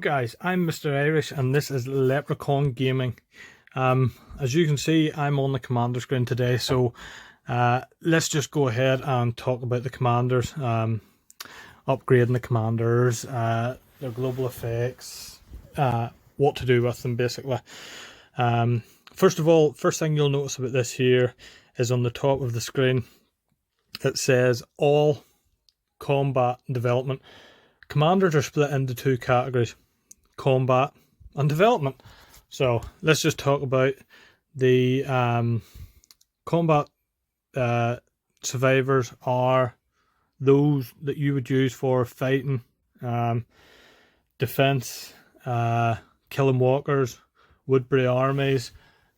Guys, I'm Mr. Irish and this is Leprechaun Gaming. As you can see, I'm on the commander screen today, so let's just go ahead and talk about the commanders, upgrading the commanders, their global effects, what to do with them basically. First of all, first thing you'll notice about this here is on the top of the screen it says all combat development. Commanders are split into two categories: combat and development. So let's just talk about the combat survivors are those that you would use for fighting, defense, killing walkers, Woodbury armies,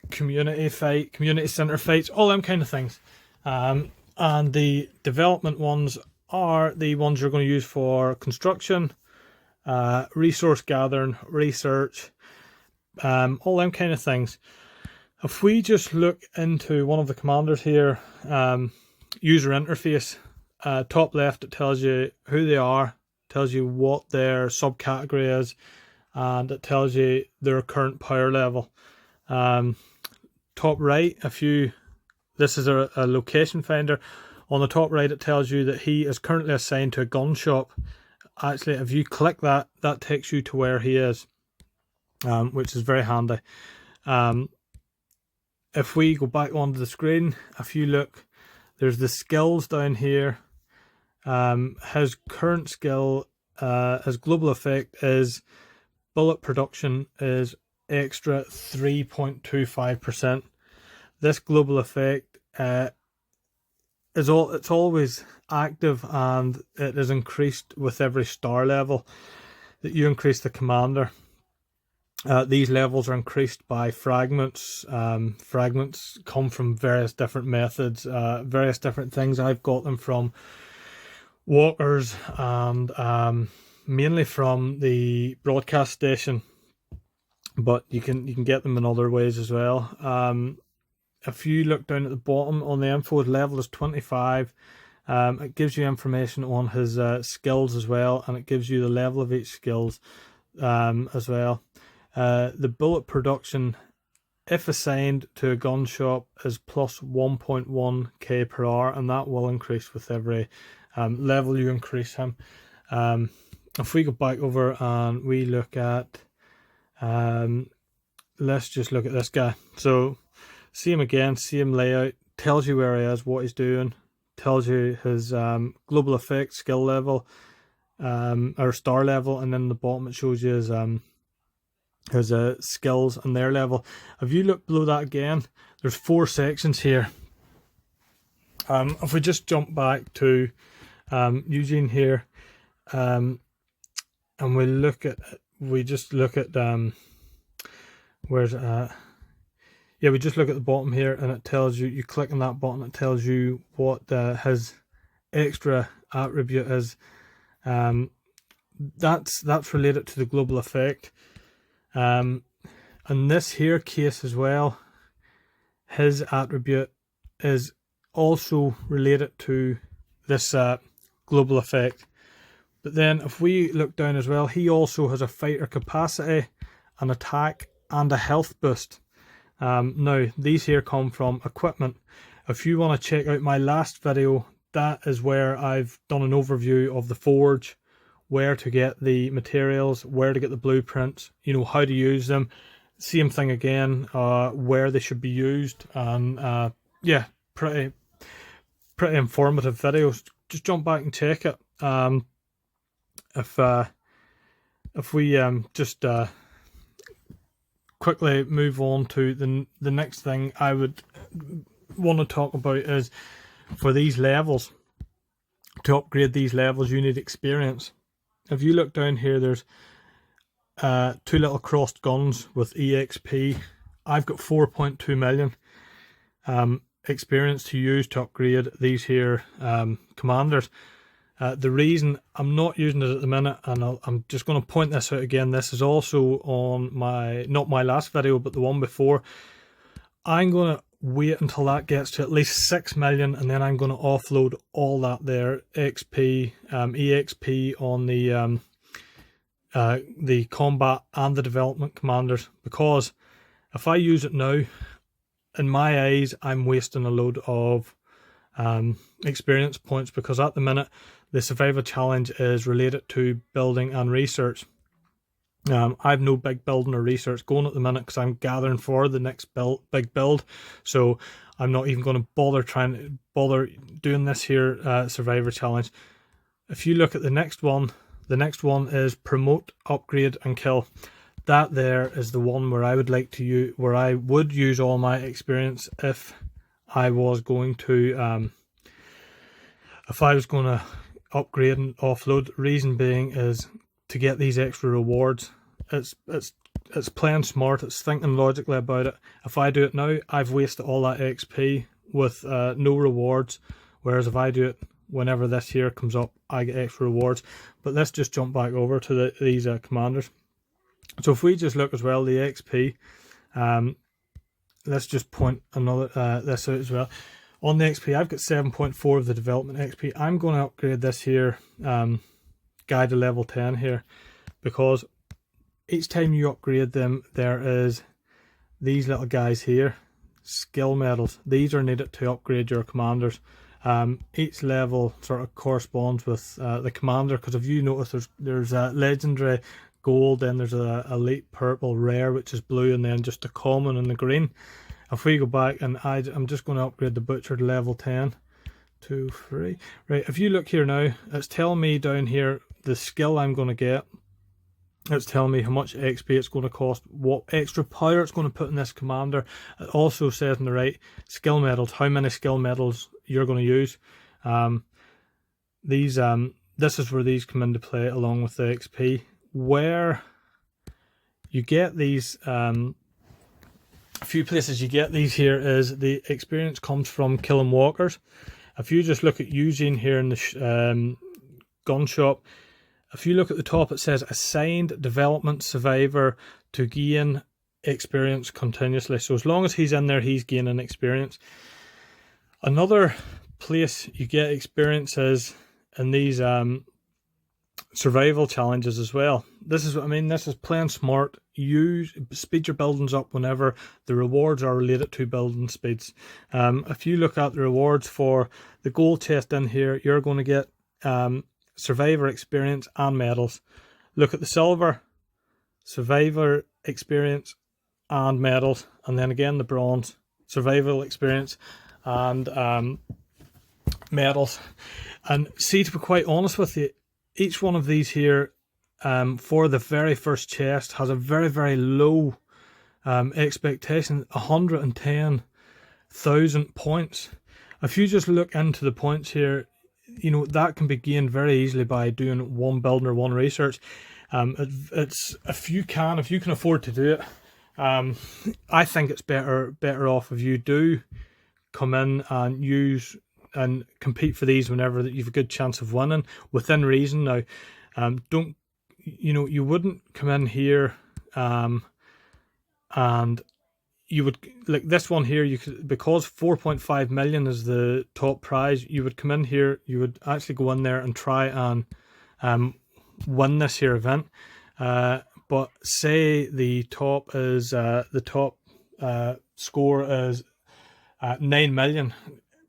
community center fights, all them kind of things. And the development ones are the ones you're going to use for construction, resource gathering, research, all them kind of things. If we just look into one of the commanders here, user interface, top left, it tells you who they are, tells you what their subcategory is, and it tells you their current power level. Top right, this is a location finder. On the top right, it tells you that he is currently assigned to a gun shop. Actually, if you click that, that takes you to where he is, which is very handy. If we go back onto the screen, if you look, there's the skills down here. His current skill, his global effect is bullet production is extra 3.25%. This global effect it's always active, and it is increased with every star level that you increase the commander. These levels are increased by fragments. Fragments come from various different methods, various different things. I've got them from walkers and mainly from the broadcast station, but you can get them in other ways as well. If you look down at the bottom on the info, his level is 25. It gives you information on his skills as well, and it gives you the level of each skills as well. The bullet production, if assigned to a gun shop, is plus 1.1k per hour, and that will increase with every level you increase him. If we go back over and we look at, let's just look at this guy. So see him again, same layout, tells you where he is, what he's doing, tells you his global effect, skill level, or star level, and then the bottom it shows you his skills and their level. If you look below that again, there's 4 sections here. If we just jump back to Eugene here, and we just look at we just look at the bottom here, and it tells you, you click on that button, it tells you what his extra attribute is. That's related to the global effect. In this here case as well, his attribute is also related to this global effect. But then if we look down as well, he also has a fighter capacity, an attack, and a health boost. Now, these here come from equipment. If you want to check out my last video, that is where I've done an overview of the forge, where to get the materials, where to get the blueprints, how to use them. Same thing again, where they should be used, and yeah, pretty informative videos. Just jump back and check it. If we just quickly move on to the next thing I would want to talk about is, for these levels, to upgrade these levels you need experience. If you look down here, there's 2 little crossed guns with EXP. I've got 4.2 million experience to use to upgrade these here commanders. The reason I'm not using it at the minute, and I'm just going to point this out again, this is also on not my last video, but the one before. I'm going to wait until that gets to at least 6 million, and then I'm going to offload all that there, XP, EXP on the the combat and the development commanders, because if I use it now, in my eyes, I'm wasting a load of experience points, because at the minute the survivor challenge is related to building and research. I've no big building or research going at the minute because I'm gathering for the next big build, so I'm not even going to bother doing this here survivor challenge. If you look at the next one is promote, upgrade and kill. That there is the one where I would like to use, where I would use all my experience if I was going to upgrade and offload. Reason being is to get these extra rewards. It's playing smart, it's thinking logically about it. If I do it now, I've wasted all that XP with no rewards, whereas if I do it whenever this here comes up, I get extra rewards. But let's just jump back over to these commanders. So if we just look as well, the XP, let's just point this out as well. On the XP, I've got 7.4 of the development XP. I'm going to upgrade this here guy to level 10 here, because each time you upgrade them, there is these little guys here, skill medals. These are needed to upgrade your commanders. Each level sort of corresponds with the commander, because if you notice, there's a legendary gold, then there's a elite purple, rare which is blue, and then just a common in the green. If we go back, and I'm just going to upgrade the butcher to level 10, 2, 3. Right, if you look here now, it's telling me down here the skill I'm going to get. It's telling me how much XP it's going to cost, what extra power it's going to put in this commander. It also says on the right, skill medals, how many skill medals you're going to use. This is where these come into play along with the XP. Where you get these, a few places you get these here is the experience comes from killing walkers. If you just look at Eugene here in the gun shop, if you look at the top, it says assigned development survivor to gain experience continuously. So as long as he's in there, he's gaining experience. Another place you get experience is in these survival challenges as well. This is what I mean. This is playing smart. Speed your buildings up whenever the rewards are related to building speeds. If you look at the rewards for the gold chest in here, you're going to get survivor experience and medals. Look at the silver, survivor experience and medals, and then again the bronze, survival experience and medals. And see, to be quite honest with you, each one of these here for the very first chest has a very, very low expectation, 110,000 points. If you just look into the points here, you know, that can be gained very easily by doing one building or one research. It's if you can afford to do it, I think it's better off if you do come in and use and compete for these whenever you've a good chance of winning, within reason. Now, you wouldn't come in here and you would, like this one here, you could, because 4.5 million is the top prize, you would come in here, you would actually go in there and try and win this here event. But say the top score is 9 million,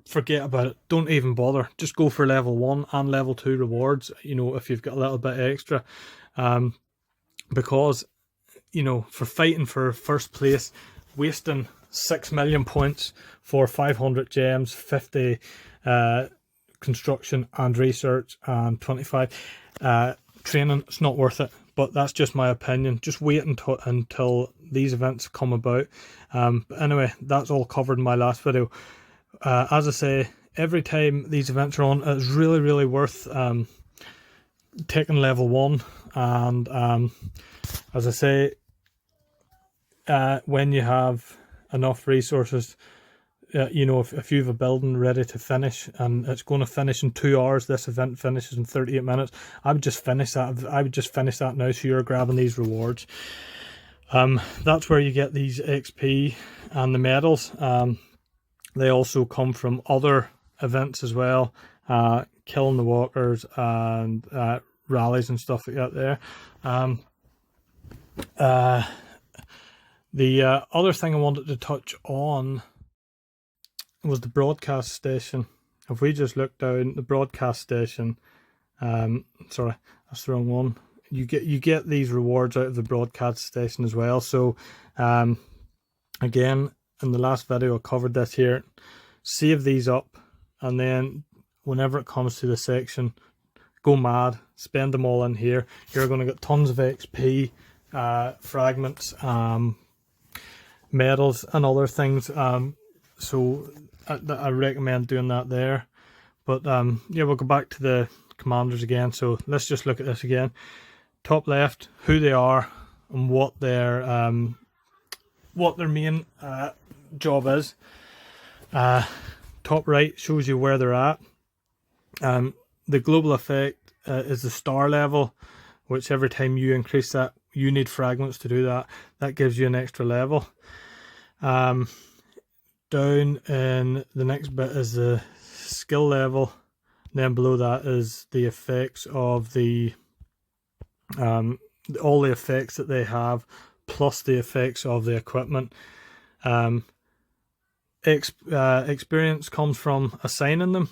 forget about it. Don't even bother. Just go for level 1 and level 2 rewards, you know, if you've got a little bit extra. Because, you know, for fighting for first place, wasting 6 million points for 500 gems, 50 construction and research, and 25 training, it's not worth it. But that's just my opinion. Just wait until these events come about. But anyway, that's all covered in my last video. As I say, every time these events are on, it's really, really worth taking level 1. And as I say, when you have enough resources, you know, if you have a building ready to finish and it's going to finish in 2 hours, this event finishes in 38 minutes, I would just finish that. I would just finish that now, so you're grabbing these rewards. That's where you get these XP and the medals. They also come from other events as well, killing the walkers and rallies and stuff like that there. The other thing I wanted to touch on was the broadcast station. If we just look down the broadcast station, sorry, that's the wrong one. You get these rewards out of the broadcast station as well. So again, in the last video I covered this here. Save these up, and then whenever it comes to the section, go mad, spend them all in here. You're going to get tons of XP, fragments, medals and other things. So I recommend doing that there. But yeah, we'll go back to the commanders again. So let's just look at this again. Top left, who they are and what their main job is. Top right shows you where they're at. The global effect is the star level, which every time you increase that, you need fragments to do that. That gives you an extra level. Down in the next bit is the skill level. Then below that is the effects of the all the effects that they have, plus the effects of the equipment. Experience comes from assigning them.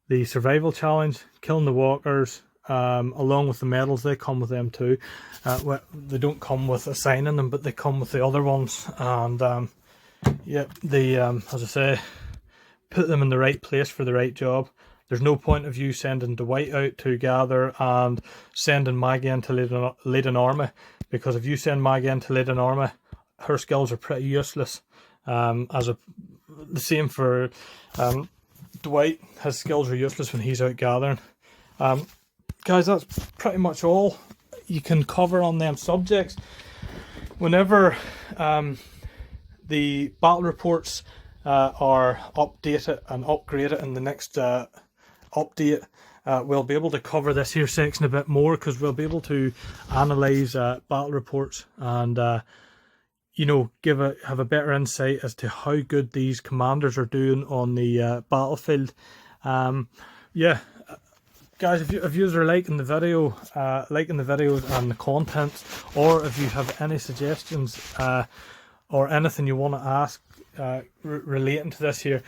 The survival challenge, killing the walkers, along with the medals, they come with them too. They don't come with assigning them, but they come with the other ones. And yeah, as I say, put them in the right place for the right job. There's no point of you sending Dwight out to gather and sending Maggie in to lead an army, because if you send Maggie in to lead an army, her skills are pretty useless. The same for Dwight. His skills are useless when he's out gathering. Guys, that's pretty much all you can cover on them subjects. Whenever the battle reports are updated and upgraded in the next update, we'll be able to cover this here section a bit more, because we'll be able to analyse battle reports and you know, have a better insight as to how good these commanders are doing on the battlefield. Yeah, guys, if you are liking the video, liking the videos and the content, or if you have any suggestions or anything you want to ask relating to this here,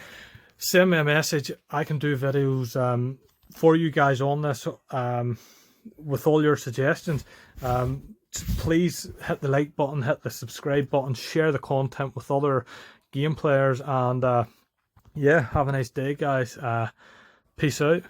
send me a message. I can do videos for you guys on this with all your suggestions. Please hit the like button, hit the subscribe button, share the content with other game players, and yeah, have a nice day, guys. Peace out.